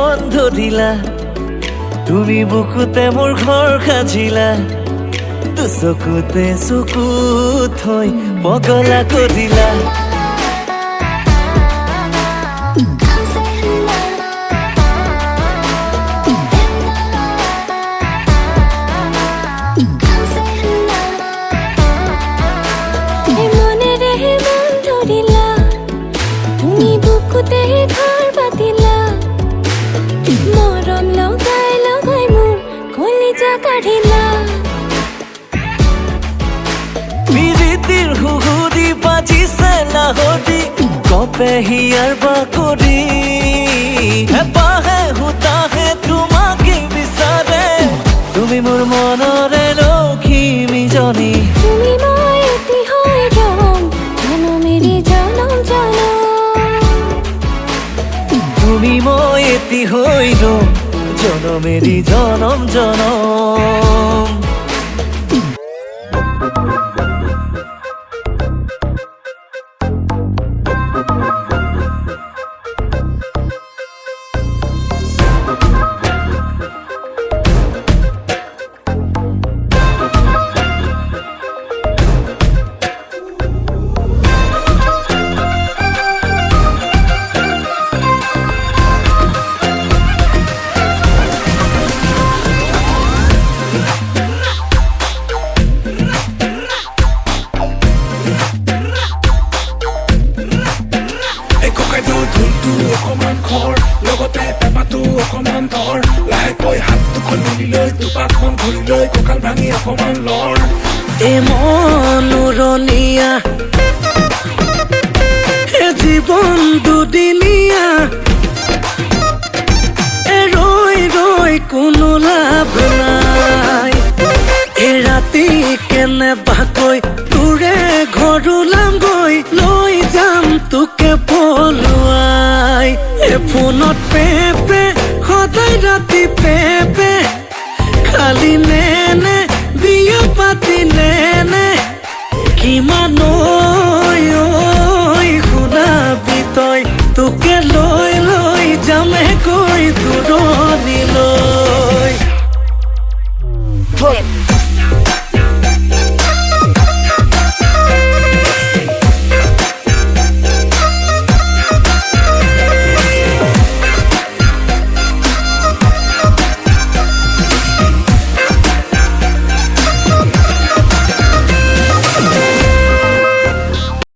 মন ধৰিলা তুমি বুকুতে মোৰ ঘৰ সাজিলা তো চকুতে চকু থৈ পগলা কৰিলা তুমি বুকুতে ঘৰ পাতিলা মৰম লগাই লগাই মোৰ কলিজা কাঢ়িলা মিৰিতিৰ হুহুৰি বাজিছে লাহৰি কপে হিয়াৰ বাকৰি হেপাহে হুতাহে তোমাকে বিচাৰে তুমি মোৰ মনৰে লখিমীজনী তুমি মই এটি হৈ ৰম জনমেৰি জনম জনম তুমি মই এটি হৈ ৰম জনমেৰি জনম জনম অকমান খৰ লগতে পেপাটো অকমান ধৰ লাহেকৈ হাতটো খুলি লৈ দুপাকমান ঘূৰি লৈ কঁকাল ভাঙি অকমান লৰ এ মনোৰণীয়া এ জীৱন দুদিনীয়া এ ৰৈ ৰৈ কোনো লাভ নাই এ ৰাতি কেনেবাকৈ তোৰে ঘৰ ওলামগৈ লৈ যাম তোকে পলুৱাই এ ফোনত পেপে সদায় ৰাতি পেপে খালি নেনে বিয়া পাতি নেনে কিমানো